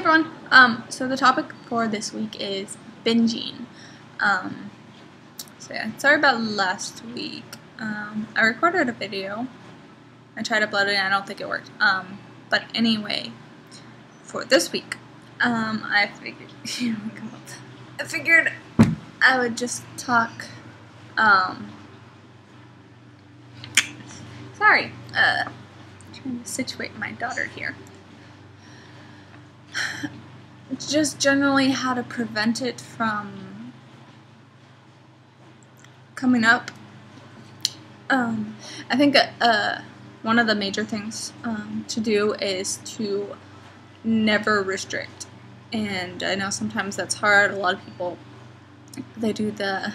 everyone. So the topic for this week is binging. So yeah, sorry about last week. I recorded a video. I tried uploading it, I don't think it worked. But anyway, for this week, I figured I would just talk, sorry, trying to situate my daughter here. Just generally how to prevent it from coming up. I think one of the major things to do is to never restrict. And I know sometimes that's hard. A lot of people, they do the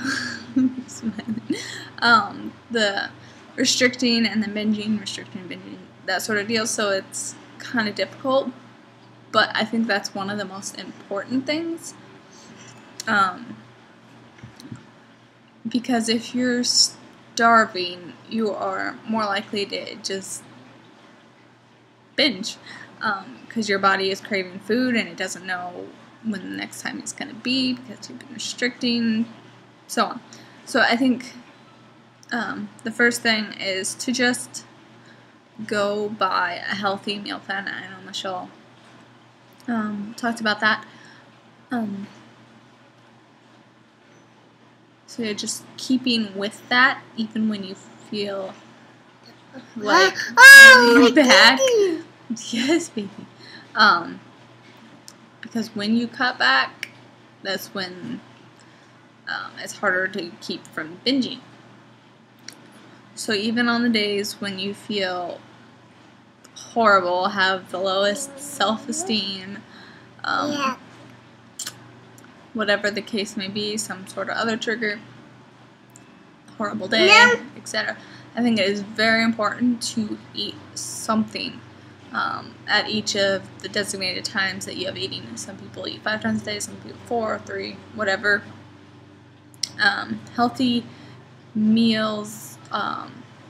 the restricting and then binging, restricting, binging, that sort of deal. So it's kind of difficult. But I think that's one of the most important things. Because if you're starving, you are more likely to just binge. Because your body is craving food and it doesn't know when the next time it's going to be because you've been restricting, so on. So I think the first thing is to just go buy a healthy meal plan. I know Michelle talked about that. So you're just keeping with that, even when you feel like cutting back. Yes, baby. Because when you cut back, that's when it's harder to keep from binging. So even on the days when you feel horrible, have the lowest self-esteem, whatever the case may be, some sort of other trigger, horrible day, etc. I think it is very important to eat something at each of the designated times that you have eating. Some people eat 5 times a day, some people 4 or 3, whatever. Healthy meals,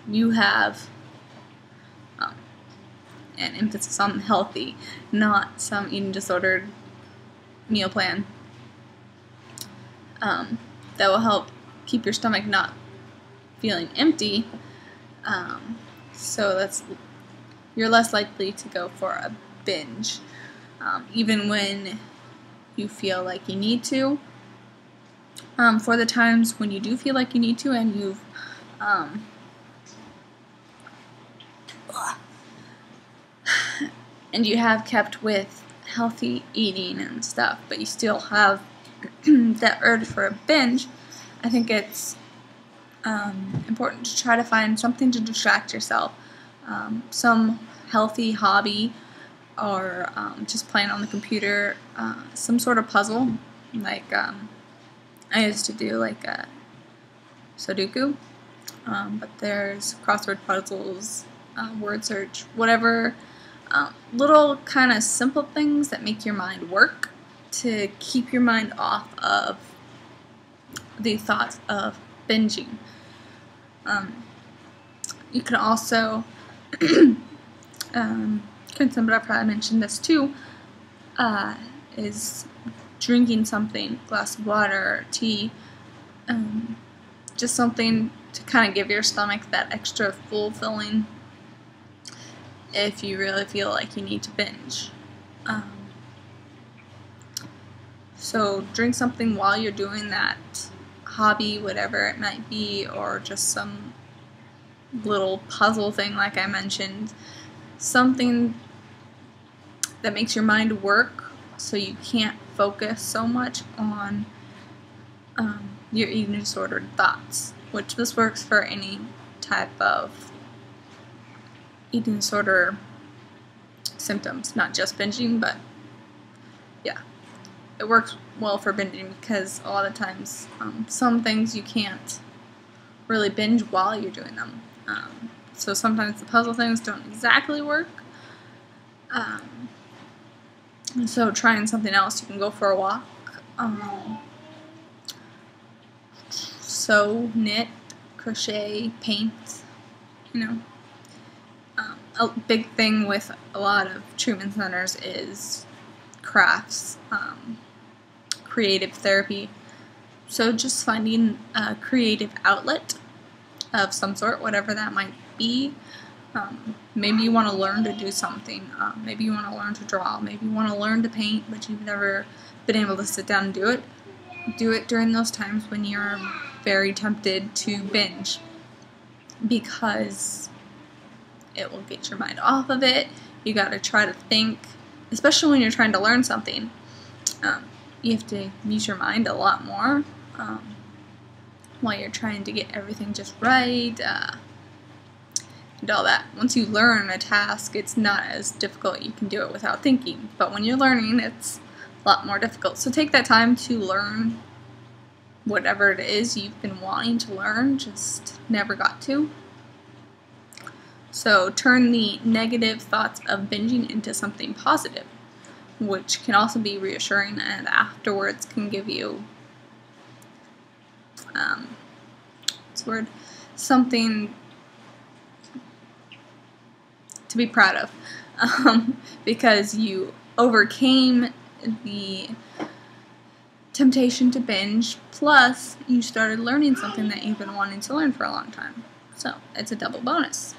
you have an emphasis on healthy, not some eating disordered meal plan. That will help keep your stomach not feeling empty, so you're less likely to go for a binge, even when you feel like you need to. For the times when you do feel like you need to and you've and you have kept with healthy eating and stuff, but you still have that urge for a binge, I think it's important to try to find something to distract yourself. Some healthy hobby, or just playing on the computer, some sort of puzzle, like I used to do like a Sudoku, but there's crossword puzzles, word search, whatever, little kind of simple things that make your mind work to keep your mind off of the thoughts of binging. You can also, but I probably mentioned this too, is drinking something, a glass of water, tea, just something to kind of give your stomach that extra full filling if you really feel like you need to binge. So drink something while you're doing that hobby, whatever it might be, or just some little puzzle thing like I mentioned. Something that makes your mind work so you can't focus so much on your eating disordered thoughts, which this works for any type of eating disorder symptoms, not just binging, but yeah. It works well for binging because a lot of times some things you can't really binge while you're doing them. So sometimes the puzzle things don't exactly work. So trying something else, you can go for a walk. Sew, knit, crochet, paint, you know. A big thing with a lot of treatment centers is crafts, creative therapy. So just finding a creative outlet of some sort, whatever that might be. Maybe you want to learn to do something. Maybe you want to learn to draw. Maybe you want to learn to paint, but you've never been able to sit down and do it. Do it during those times when you're very tempted to binge, because it will get your mind off of it. You got to try to think, especially when you're trying to learn something. You have to use your mind a lot more while you're trying to get everything just right. And all that. Once you learn a task, it's not as difficult. You can do it without thinking. But when you're learning, it's a lot more difficult. So take that time to learn whatever it is you've been wanting to learn, just never got to. So turn the negative thoughts of binging into something positive, which can also be reassuring and afterwards can give you something to be proud of, because you overcame the temptation to binge, plus you started learning something that you've been wanting to learn for a long time. So it's a double bonus.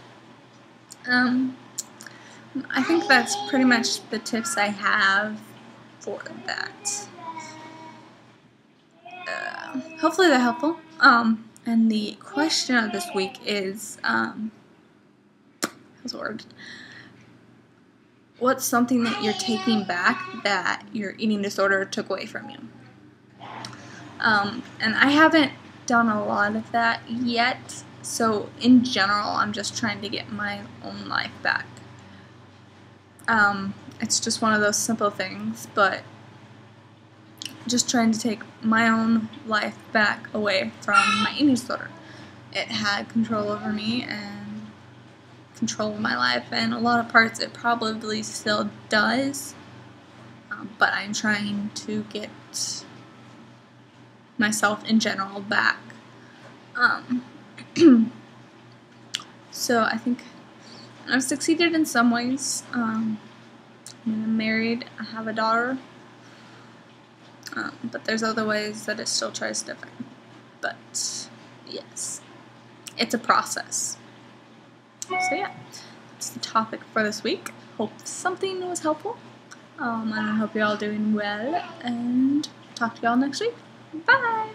I think that's pretty much the tips I have for that. Hopefully they're helpful. And the question of this week is, what's something that you're taking back that your eating disorder took away from you? And I haven't done a lot of that yet, so in general, I'm just trying to get my own life back. It's just one of those simple things, but just trying to take my own life back away from my eating disorder. It had control over me and control of my life, and a lot of parts it probably still does, but I'm trying to get myself in general back. So I think I've succeeded in some ways. I'm married, I have a daughter, but there's other ways that it still tries different. But yes, it's a process. So yeah, that's the topic for this week. Hope something was helpful, and I hope you're all doing well, and talk to y'all next week. Bye!